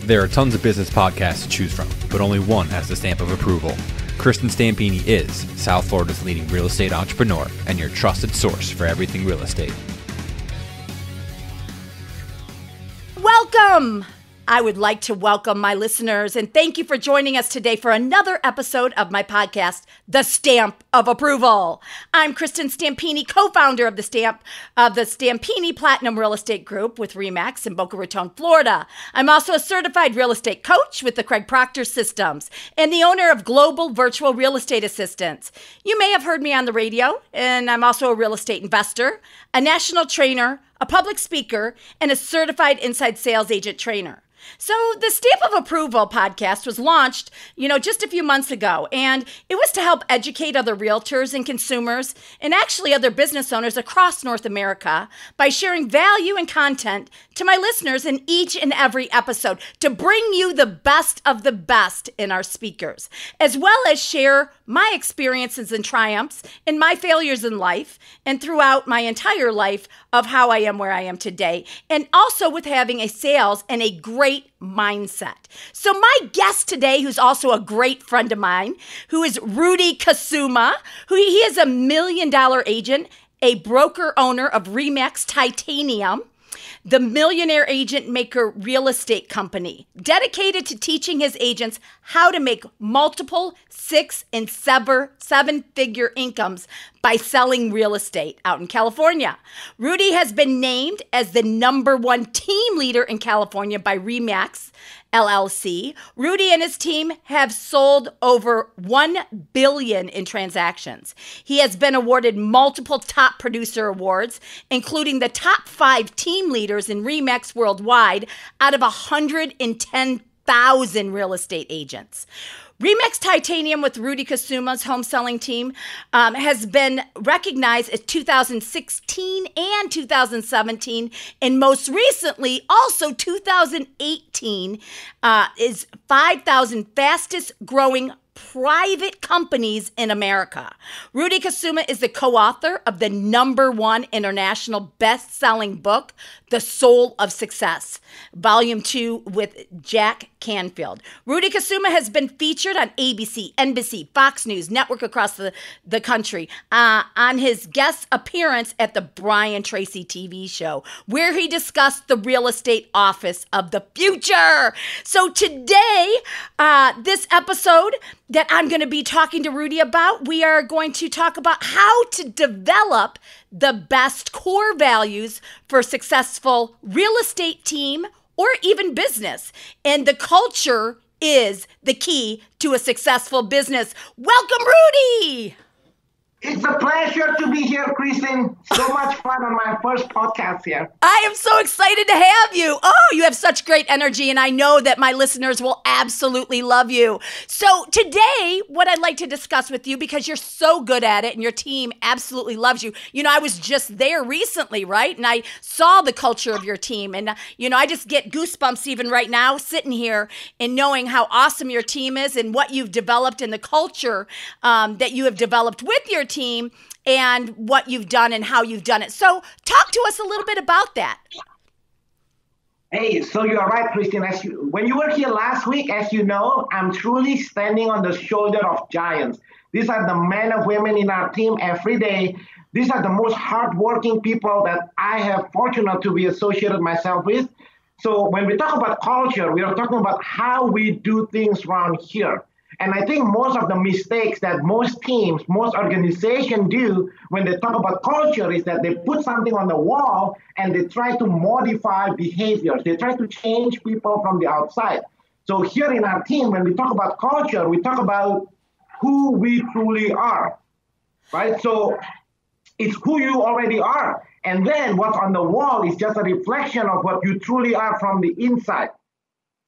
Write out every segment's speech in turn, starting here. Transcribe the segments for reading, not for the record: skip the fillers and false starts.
There are tons of business podcasts to choose from, but only one has the stamp of approval. Kristen Stampini is South Florida's leading real estate entrepreneur and your trusted source for everything real estate. Welcome! I would like to welcome my listeners and thank you for joining us today for another episode of my podcast, The Stamp of Approval. I'm Kristen Stampini, co-founder of the Stampini Platinum Real Estate Group with RE/MAX in Boca Raton, Florida. I'm also a certified real estate coach with the Craig Proctor Systems and the owner of Global Virtual Real Estate Assistants. You may have heard me on the radio, and I'm also a real estate investor, a national trainer, a public speaker, and a certified inside sales agent trainer. So the Stamp of Approval podcast was launched, just a few months ago, and it was to help educate other realtors and consumers and actually other business owners across North America by sharing value and content to my listeners in each and every episode to bring you the best of the best in our speakers, as well as share my experiences and triumphs and my failures in life and throughout my entire life of how I am where I am today, and also with having a sales and a great mindset. So my guest today, who's also a great friend of mine, who is Rudy Kusuma, who he is a $1 million agent, a broker owner of RE/MAX Titanium, the Millionaire Agent Maker real estate company, dedicated to teaching his agents how to make multiple 6- and 7-figure incomes by selling real estate out in California. Rudy has been named as the #1 team leader in California by RE/MAX LLC. Rudy and his team have sold over $1 billion in transactions. He has been awarded multiple top producer awards, including the top 5 team leaders in RE/MAX worldwide out of 110,000 real estate agents. RE/MAX Titanium with Rudy Kusuma's Home Selling Team has been recognized as 2016 and 2017, and most recently, also 2018, is 5,000 fastest growing private companies in America. Rudy Kusuma is the co-author of the #1 international best-selling book, The Soul of Success, Volume 2 with Jack Canfield. Rudy Kusuma has been featured on ABC, NBC, Fox News Network across the country on his guest appearance at the Brian Tracy TV Show, where he discussed the real estate office of the future. So today, this episode that I'm going to be talking to Rudy about, we are going to talk about how to develop the best core values for a successful real estate team or even business. And the culture is the key to a successful business. Welcome, Rudy. It's a pleasure to be here, Kristen. So much fun on my first podcast here. I am so excited to have you. Oh, you have such great energy, and I know that my listeners will absolutely love you. So today, what I'd like to discuss with you, because you're so good at it and your team absolutely loves you. I was just there recently, right? And I saw the culture of your team. And, I just get goosebumps even right now sitting here and knowing how awesome your team is and what you've developed in the culture that you have developed with your team and what you've done and how you've done it. So talk to us a little bit about that. Hey, so you're right, Kristen. When you were here last week, as you know, I'm truly standing on the shoulder of giants. These are the men and women in our team every day. These are the most hardworking people that I have fortunate to be associated myself with. So when we talk about culture, we are talking about how we do things around here. And I think most of the mistakes that most teams, most organizations do when they talk about culture is that they put something on the wall and they try to modify behaviors. They try to change people from the outside. So here in our team, when we talk about culture, we talk about who we truly are, right? So it's who you already are. And then what's on the wall is just a reflection of what you truly are from the inside.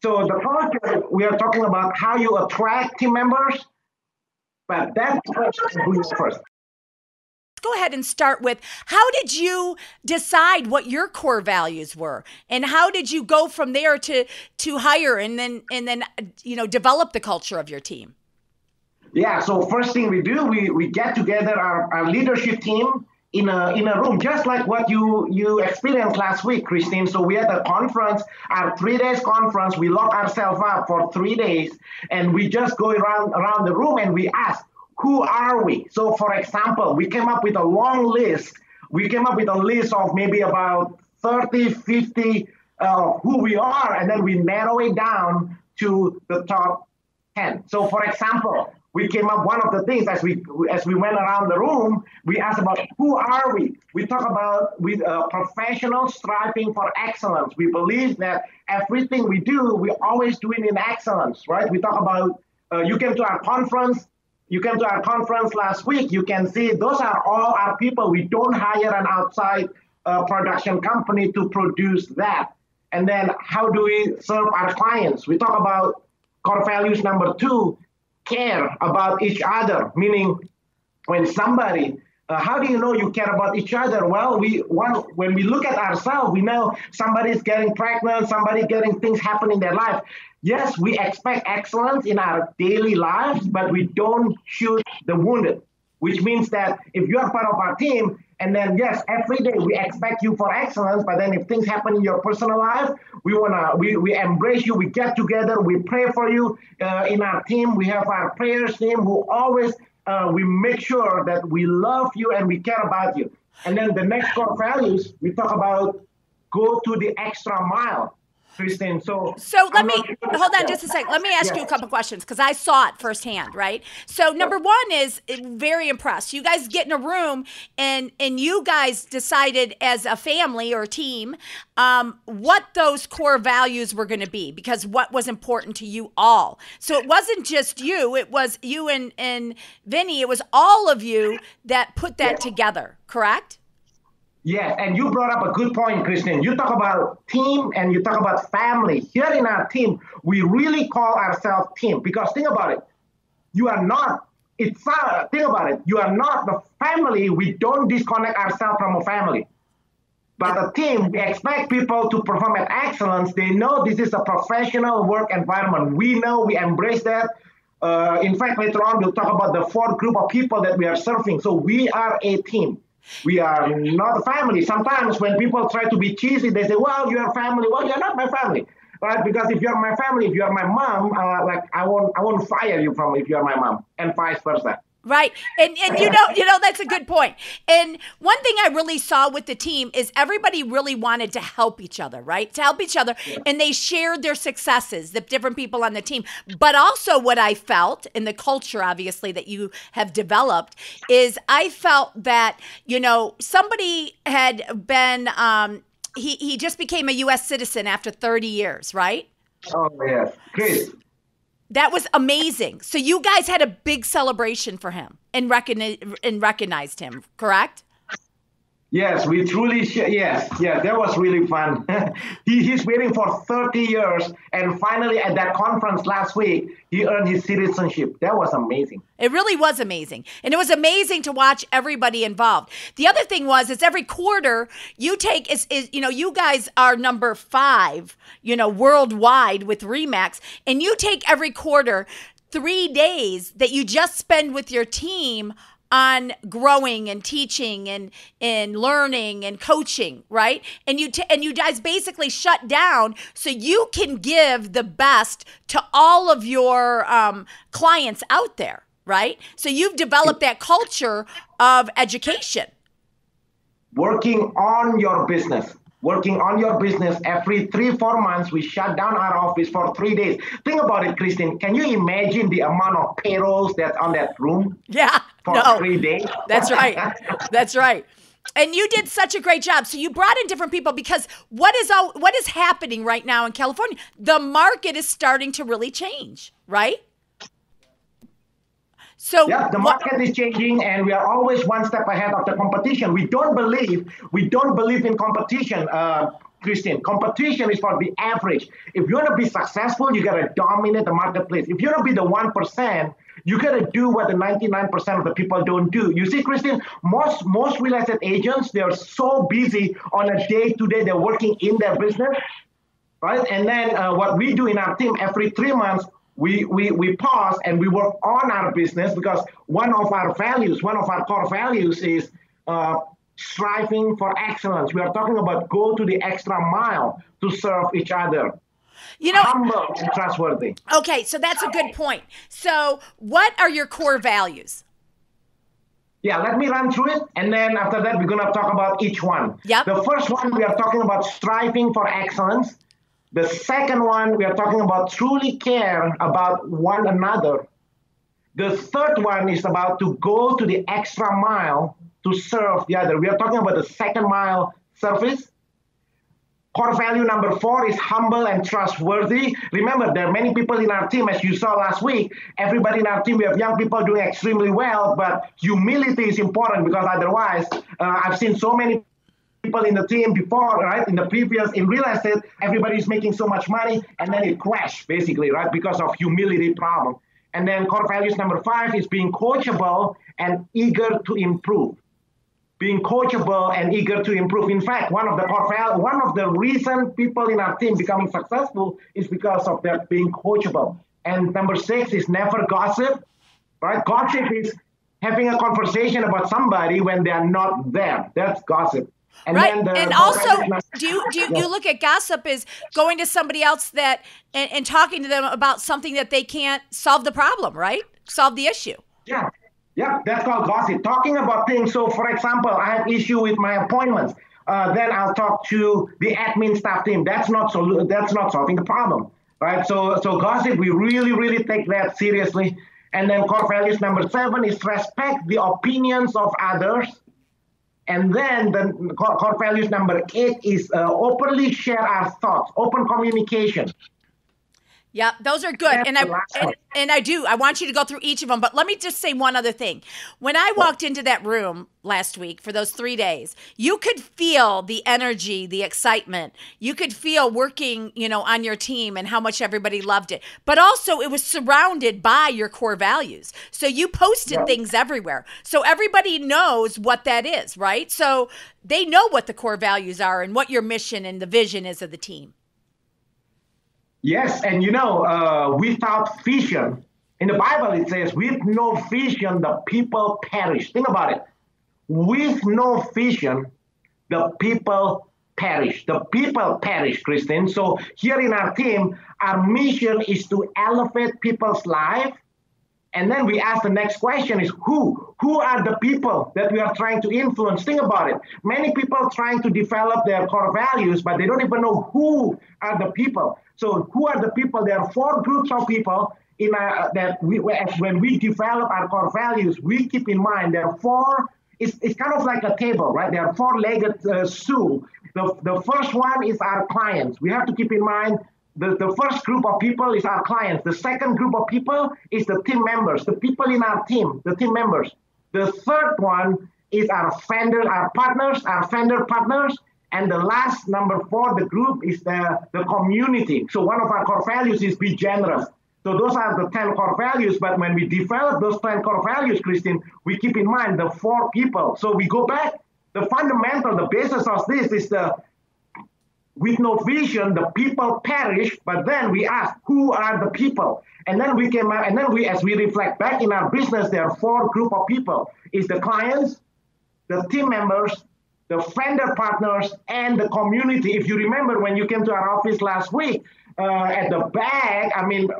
So the culture, we are talking about how you attract team members, but that's who you are first. Go ahead and start with, how did you decide what your core values were, and how did you go from there to hire and then develop the culture of your team? Yeah, so first thing we do, we get together our leadership team in a room, just like what you experienced last week, Christine. So we had a conference, our 3 days conference. We lock ourselves up for 3 days, and we just go around the room and we ask, who are we? So for example, we came up with a long list. We came up with a list of maybe about 30, 50 who we are, and then we narrow it down to the top 10. So for example, we came up, one of the things as we went around the room, we asked about who are we? We talk about professionals striving for excellence. We believe that everything we do, we always do it in excellence, right? We talk about, you came to our conference last week. You can see those are all our people. We don't hire an outside production company to produce that. And then how do we serve our clients? We talk about core values number 2, care about each other, meaning when somebody, how do you know you care about each other? Well, when we look at ourselves, we know somebody's getting pregnant, somebody getting things happen in their life. Yes, we expect excellence in our daily lives, but we don't shoot the wounded, which means that if you are part of our team, and then yes, every day we expect you for excellence, but then if things happen in your personal life, we embrace you, we get together, we pray for you. In our team, we have our prayers team who always, we make sure that we love you and we care about you. And then the next core values, we talk about go to the extra mile. Christine, so let me hold on just a second. Let me ask you a couple questions because I saw it firsthand, right? So number one is very impressed. You guys get in a room and you guys decided as a family or a team what those core values were going to be, because what was important to you all. So it wasn't just you; it was you and Vinny. It was all of you that put that together. Correct? Yes, and you brought up a good point, Christine. You talk about team and you talk about family. Here in our team, we really call ourselves team because think about it. You are not, think about it. You are not the family. We don't disconnect ourselves from a family. But a team, we expect people to perform at excellence. They know this is a professional work environment. We know, we embrace that. In fact, later on, we'll talk about the 4th group of people that we are serving. So we are a team. We are not a family. Sometimes when people try to be cheesy, they say, well, you're family. Well, you're not my family, right? Because if you're my family, if you're my mom, I won't fire you from if you're my mom, and vice versa. Right. And you know, that's a good point. And one thing I really saw with the team is everybody really wanted to help each other, right? To help each other. Yeah. And they shared their successes, the different people on the team. But also what I felt in the culture, obviously, that you have developed is I felt that, you know, somebody had been, he just became a U.S. citizen after 30 years, right? Oh, yes. Chris. That was amazing. So you guys had a big celebration for him and recognized him, correct? Yes, we truly, yes, that was really fun. He's waiting for 30 years, and finally at that conference last week, he earned his citizenship. That was amazing. It really was amazing. And it was amazing to watch everybody involved. The other thing was, is every quarter you take, you know, you guys are number 5, you know, worldwide with RE/MAX, and you take every quarter 3 days that you just spend with your team on growing and teaching and learning and coaching, right? And you guys basically shut down so you can give the best to all of your clients out there, right? So you've developed that culture of education. Working on your business. Every 3-4 months, we shut down our office for 3 days. Think about it, Christine. Can you imagine the amount of payrolls that's on that room? Yeah. For 3 days? That's right. That's right. And you did such a great job. So you brought in different people because what is happening right now in California? The market is starting to really change, right? So yeah, the market is changing, and we are always one step ahead of the competition. We don't believe in competition, Christine. Competition is for the average. If you want to be successful, you got to dominate the marketplace. If you want to be the 1%, you got to do what the 99% of the people don't do. You see, Christine, most real estate agents, they are so busy on a day-to-day. They're working in their business, right? And then what we do in our team every 3 months, we pause and we work on our business, because one of our core values is striving for excellence. We are talking about go to the extra mile to serve each other. Humble and trustworthy. Okay, so that's a good point. So what are your core values? Yeah, let me run through it. And then after that, we're going to talk about each one. Yep. The first one, we are talking about striving for excellence. The second one, we are talking about truly care about one another. The third one is about to go to the extra mile to serve the other. We are talking about the second mile service. Core value number 4 is humble and trustworthy. Remember, there are many people in our team, as you saw last week. Everybody in our team, we have young people doing extremely well, but humility is important because otherwise, I've seen so many people in the team before, right? In real estate, everybody's making so much money, and then it crashed, basically, right? Because of humility problem. And then core values number 5 is being coachable and eager to improve. Being coachable and eager to improve. In fact, one of the reasons people in our team becoming successful is because of their being coachable. And number 6 is never gossip, right? Gossip is having a conversation about somebody when they are not there. That's gossip. And right. And also, do you look at gossip as going to somebody else and talking to them about something that they can't solve the problem, right? Solve the issue. Yeah. Yeah, that's called gossip. Talking about things. So, for example, I have issue with my appointments. Then I'll talk to the admin staff team. That's not solving the problem, right? So gossip, we really, really take that seriously. And then core values number 7 is respect the opinions of others. And then the core values number 8 is openly share our thoughts, open communication. Yeah, those are good. And I want you to go through each of them. But let me just say one other thing. When I walked into that room last week for those 3 days, you could feel the energy, the excitement. You could feel working, on your team and how much everybody loved it. But also it was surrounded by your core values. So you posted things everywhere. So everybody knows what that is, right? So they know what the core values are and what your mission and the vision is of the team. Yes, and without vision, in the Bible it says, with no vision, the people perish. Think about it. With no vision, the people perish. The people perish, Christine. So here in our team, our mission is to elevate people's life. And then we ask the next question is who? Who are the people that we are trying to influence? Think about it. Many people trying to develop their core values, but they don't even know who are the people. So who are the people? There are 4 groups of people when we develop our core values, we keep in mind there are 4. It's kind of like a table, right? There are 4-legged stool. The first one is our clients. We have to keep in mind the first group of people is our clients. The second group of people is the team members, the people in our team, the team members. The third one is our vendor partners. And the last, number 4, the group is the community. So one of our core values is be generous. So those are the 10 core values. But when we develop those 10 core values, Christine, we keep in mind the 4 people. So we go back. The fundamental, the basis of this is with no vision, the people perish. But then we ask, who are the people? And then as we reflect back in our business, there are 4 group of people. It's the clients, the team members, the vendor partners, and the community. If you remember when you came to our office last week, at the back,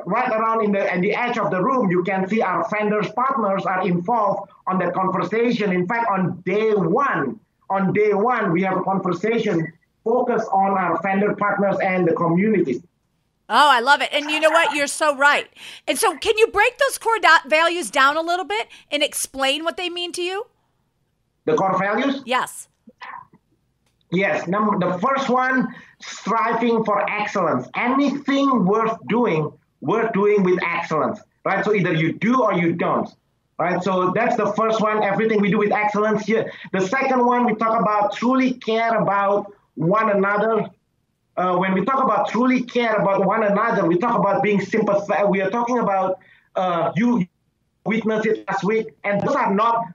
right around in the edge of the room, you can see our vendors partners are involved on that conversation. In fact, on day one, we have a conversation focused on our vendor partners and the community. Oh, I love it. And you know what? You're so right. And so can you break those core values down a little bit and explain what they mean to you? The core values? Yes. Yes. The first one, striving for excellence. Anything worth doing with excellence, right? So either you do or you don't, right? So that's the first one, everything we do with excellence here. The second one, we talk about truly care about one another. When we talk about truly care about one another, we talk about being sympathetic. We are talking about, you witnessed it last week, and those are not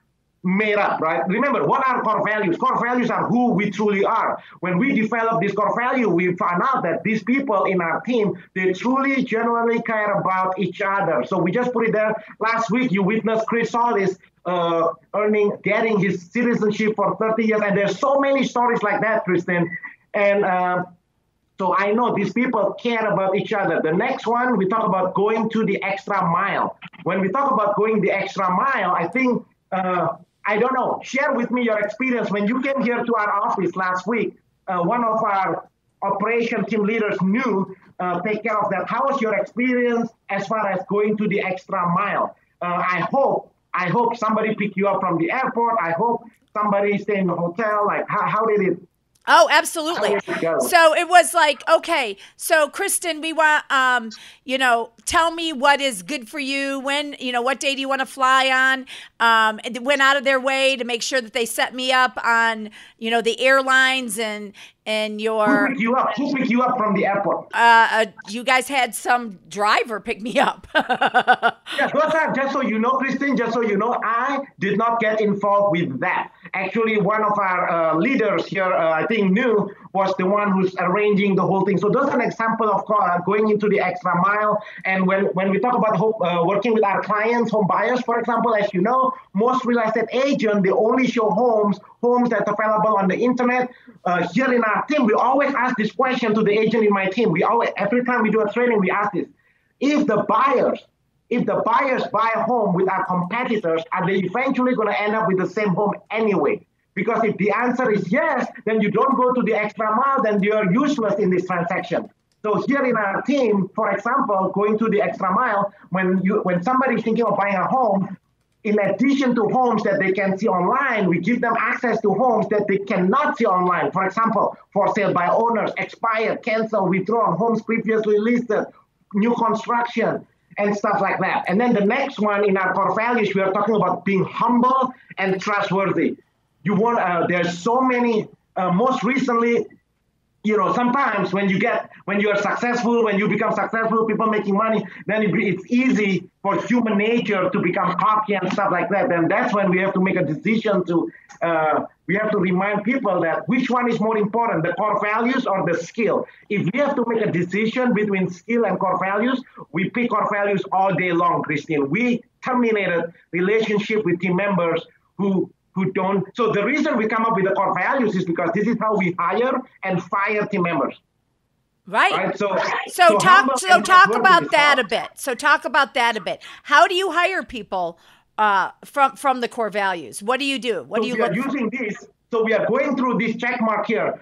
made up, right? Remember, what are core values? Core values are who we truly are. When we develop this core value, we found out that these people in our team, they truly, genuinely care about each other. So we just put it there. Last week, you witnessed Chris Solis getting his citizenship for 30 years. And there's so many stories like that, Kristen. And so I know these people care about each other. The next one, we talk about going to the extra mile. When we talk about going the extra mile, I think, I don't know, share with me your experience. When you came here to our office last week, one of our operation team leaders knew, take care of that. How was your experience as far as going to the extra mile? I hope somebody picked you up from the airport. I hope somebody stayed in the hotel. Like, how did it? Oh, absolutely. So it was like, okay, so Kristen, we want, tell me what is good for you. When, what day do you want to fly on? And they went out of their way to make sure that they set me up on, the airlines and your. Who picked you up from the airport? You guys had some driver pick me up. Yeah, just so you know, Kristen, I did not get involved with that. Actually, one of our leaders here, I think knew, was the one who's arranging the whole thing. So that's an example of going into the extra mile. And when we talk about working with our clients, home buyers, for example, as you know, most real estate agents, they only show homes that's available on the internet. Here in our team, we always ask this question to the agent in my team. Every time we do a training, we ask this. If the buyers buy a home with our competitors, are they eventually going to end up with the same home anyway? Because if the answer is yes, then you don't go to the extra mile, then you're useless in this transaction. So here in our team, for example, going to the extra mile, when somebody's thinking of buying a home, in addition to homes that they can see online, we give them access to homes that they cannot see online. For example, for sale by owners, expired, cancel, withdrawn, homes previously listed, new construction, and stuff like that. And then the next one in our core values, we are talking about being humble and trustworthy. There's so many, most recently, sometimes when you are successful, when you become successful, people making money, then it's easy for human nature to become cocky and stuff like that. And that's when we have to make a decision we have to remind people that which one is more important, the core values or the skill. If we have to make a decision between skill and core values, we pick core values all day long, Christine. We terminated relationship with team members who don't. So the reason we come up with the core values is because this is how we hire and fire team members. Right. So talk about that a bit. So talk about that a bit. How do you hire people from the core values? What do you do? What do you look using this? So we are going through this check mark here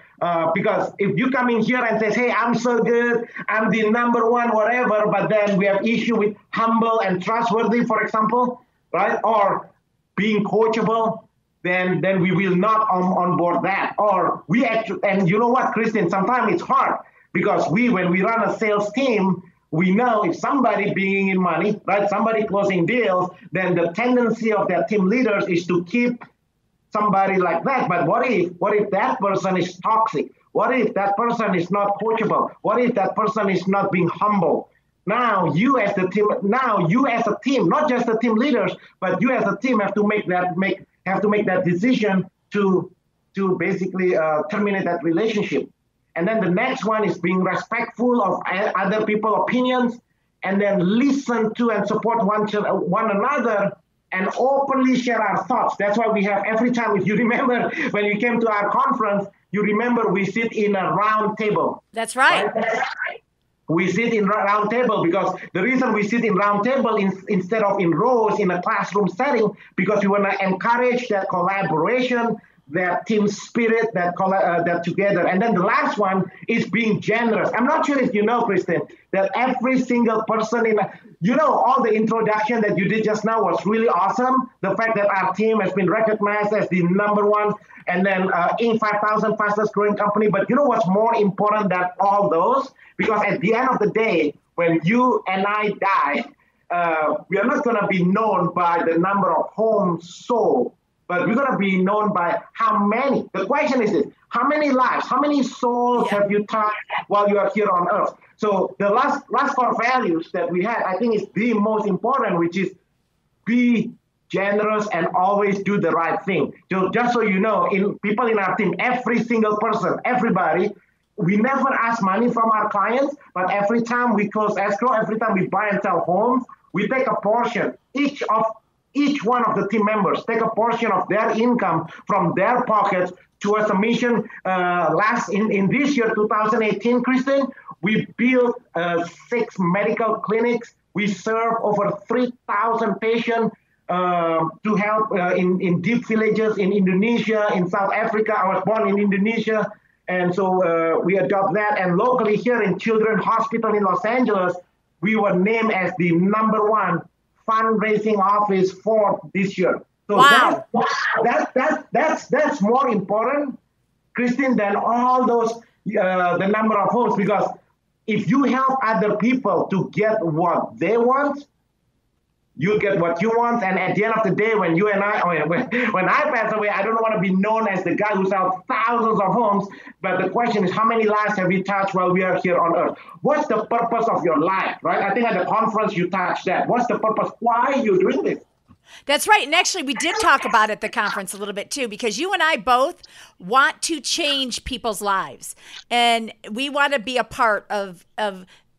because if you come in here and say, hey, I'm so good, I'm the number one, whatever, but then we have issue with humble and trustworthy, for example, right? Or being coachable, then we will not on board that. Or we actually, and you know what, Kristen, sometimes it's hard because when we run a sales team, we know if somebody bringing in money, right, somebody closing deals, then the tendency of their team leaders is to keep somebody like that. But what if that person is toxic? What if that person is not coachable? What if that person is not being humble? Now you as a team, not just the team leaders, but you as a team have to make that decision to basically terminate that relationship. And then the next one is being respectful of other people's opinions, and then listen to and support one another, and openly share our thoughts. That's why we have every time, if you remember, when you came to our conference, you remember we sit in a round table. That's right. We sit in round table because the reason we sit in round table instead of in rows in a classroom setting, because we want to encourage that collaboration, that team spirit, that together. And then the last one is being generous. I'm not sure if you know, Kristen, that every single person all the introduction that you did just now was really awesome. The fact that our team has been recognized as the number one, and then Inc. 5,000 fastest growing company. But you know what's more important than all those? Because at the end of the day, when you and I die, we are not going to be known by the number of homes sold, but we're going to be known by how many. The question is this: how many lives, how many souls have you touched while you are here on earth? So the last core values that we had, I think, is the most important, which is be generous, and always do the right thing. So just so you know, people in our team, every single person, everybody, we never ask money from our clients, but every time we close escrow, every time we buy and sell homes, we take a portion. Each one of the team members take a portion of their income from their pockets towards a mission. In this year, 2018, Kristen, we built 6 medical clinics. We serve over 3,000 patients to help in deep villages in Indonesia, in South Africa. I was born in Indonesia. And so we adopt that. And locally here in Children's Hospital in Los Angeles, we were named as the #1 fundraising office for this year. So wow. that's more important, Christine, than all those, the number of homes. Because if you help other people to get what they want, you get what you want. And at the end of the day, when you and when I pass away, I don't want to be known as the guy who sells thousands of homes. But the question is, how many lives have we touched while we are here on earth? What's the purpose of your life, right? I think at the conference you touched that. What's the purpose? Why are you doing this? That's right. And actually, we did talk about it at the conference a little bit, too, because you and I both want to change people's lives. And we want to be a part of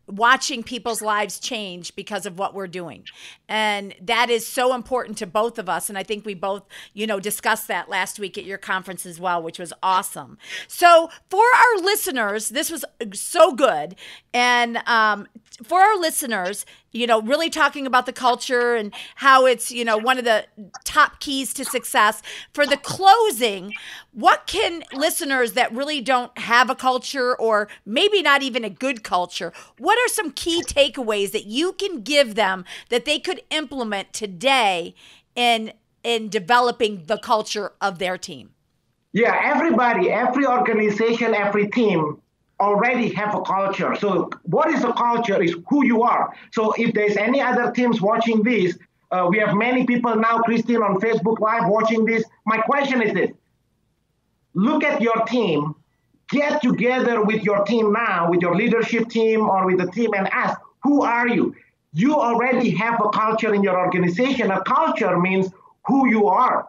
watching people's lives change because of what we're doing. And that is so important to both of us. And I think we both, discussed that last week at your conference as well, which was awesome. So for our listeners, this was so good. And for our listeners, really talking about the culture and how it's, one of the top keys to success. For the closing, what can listeners that really don't have a culture or maybe not even a good culture, what are some key takeaways that you can give them that they could implement today in developing the culture of their team? Yeah, everybody, every organization, every team already have a culture. So what is a culture is who you are. So if there's any other teams watching this, we have many people now, Christine, on Facebook Live watching this. My question is this: look at your team, get together with your team now, with your leadership team or with the team, and ask, who are you? You already have a culture in your organization. A culture means who you are.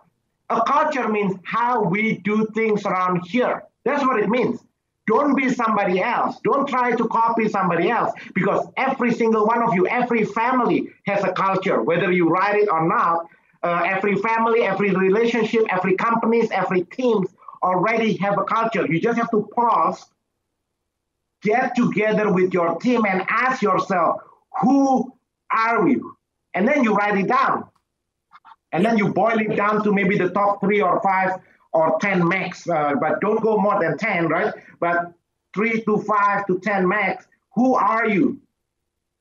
A culture means how we do things around here. That's what it means. Don't be somebody else. Don't try to copy somebody else, because every single one of you, every family has a culture, whether you write it or not. Every family, every relationship, every companies, every teams already have a culture. You just have to pause, get together with your team and ask yourself, who are we? And then you write it down. And then you boil it down to maybe the top 3 or 5 or 10 max, but don't go more than 10, right? But 3 to 5 to 10 max. Who are you?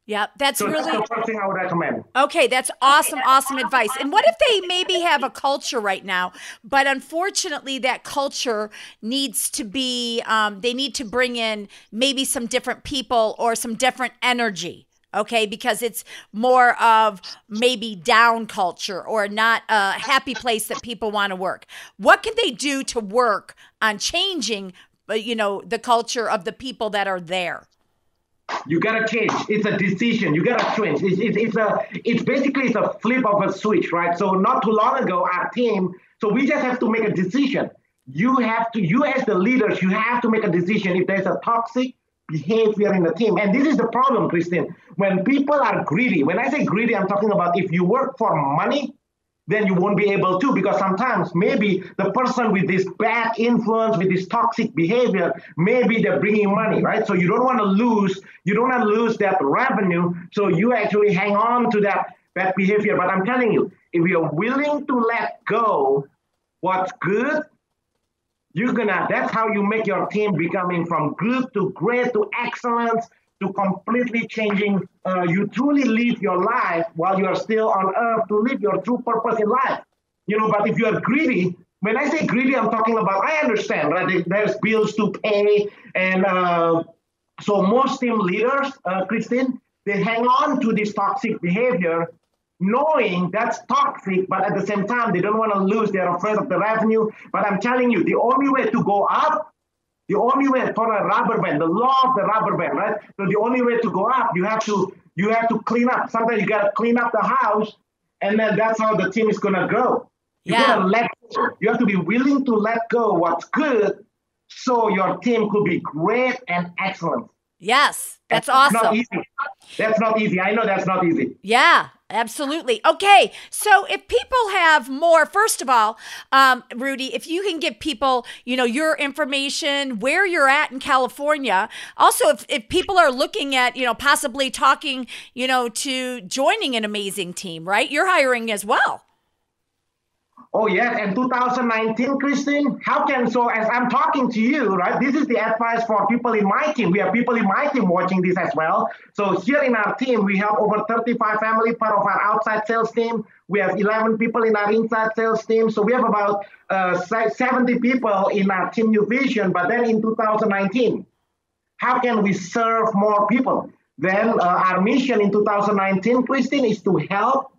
Yeah, that's so really. That's the first thing I would recommend. Okay, that's awesome advice. And what if they maybe have a culture right now, but unfortunately that culture needs to be, they need to bring in maybe some different people or some different energy. Okay, because it's more of maybe down culture or not a happy place that people want to work. What can they do to work on changing, the culture of the people that are there? You gotta change. It's a decision. You gotta change. It's basically a flip of a switch, right? So not too long ago, our team. So we just have to make a decision. You as the leaders, you have to make a decision if there's a toxic behavior in the team. And this is the problem, Christine. When people are greedy, when I say greedy, I'm talking about if you work for money, then you won't be able to, because sometimes maybe the person with this bad influence, with this toxic behavior, maybe they're bringing money, right? So you don't want to lose that revenue. So you actually hang on to that bad behavior. But I'm telling you, if you're willing to let go what's good, that's how you make your team becoming from good to great to excellence to completely changing. You truly live your life while you are still on earth to live your true purpose in life. But if you are greedy, when I say greedy, I'm talking about, I understand, right? There's bills to pay. And so most team leaders, Christine, they hang on to this toxic behavior, knowing that's toxic, but at the same time, they don't want to lose. They're afraid of the revenue. But I'm telling you, the only way to go up, the only way for a rubber band, the law of the rubber band, right? So the only way to go up, you have to clean up. Sometimes you got to clean up the house And then that's how the team is going to grow. You have to be willing to let go what's good so your team could be great and excellent. Yes, that's awesome. Not easy. That's not easy. I know that's not easy. Yeah, absolutely. Okay, so if people have more, first of all, Rudy, if you can give people, your information, where you're at in California. Also, if people are looking at, possibly talking, to joining an amazing team, right? You're hiring as well. Oh, yes. And 2019, Christine, as I'm talking to you, right, this is the advice for people in my team. We have people in my team watching this as well. So here in our team, we have over 35 family part of our outside sales team. We have 11 people in our inside sales team. So we have about 70 people in our team New Vision. But then in 2019, how can we serve more people? Then our mission in 2019, Christine, is to help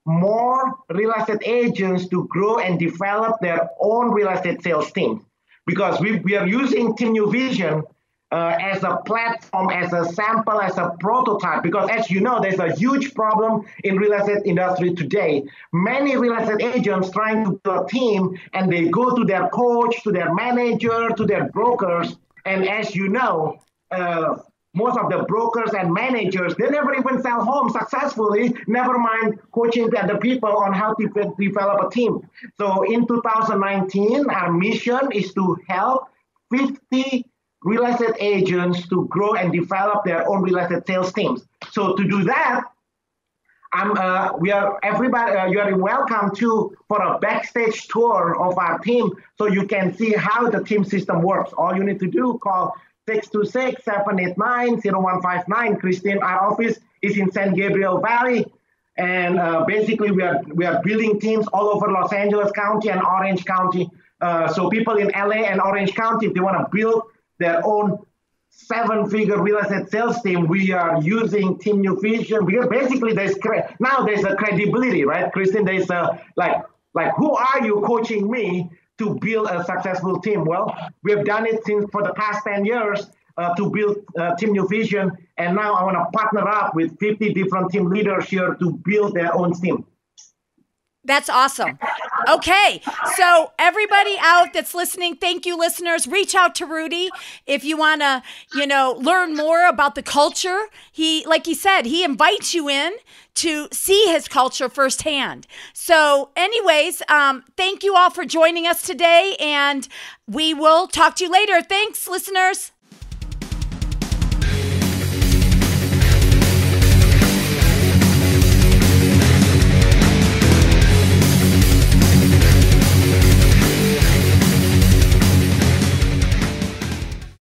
more real estate agents to grow and develop their own real estate sales team, because we are using Team New Vision as a platform, as a sample, as a prototype, because as you know, there's a huge problem in real estate industry today. Many real estate agents trying to build a team, and they go to their coach, to their manager, to their brokers, and as you know, most of the brokers and managers, they never even sell homes successfully, never mind coaching the people on how to develop a team. So in 2019, our mission is to help 50 real estate agents to grow and develop their own real estate sales teams. So to do that, you are welcome for a backstage tour of our team, so you can see how the team system works. All you need to do, call 626-789-0159. Christine, our office is in San Gabriel Valley. And basically, we are building teams all over Los Angeles County and Orange County. So people in LA and Orange County, if they want to build their own 7-figure real estate sales team, we are using Team New Vision. Because basically, there's a credibility, right? Christine, there's like who are you coaching me to build a successful team? Well, we have done it for the past 10 years to build Team New Vision. And now I want to partner up with 50 different team leaders here to build their own team. That's awesome. Okay. So everybody out that's listening, thank you, listeners. Reach out to Rudy if you want to, learn more about the culture. Like he said, he invites you in to see his culture firsthand. So anyways, thank you all for joining us today, and we will talk to you later. Thanks, listeners.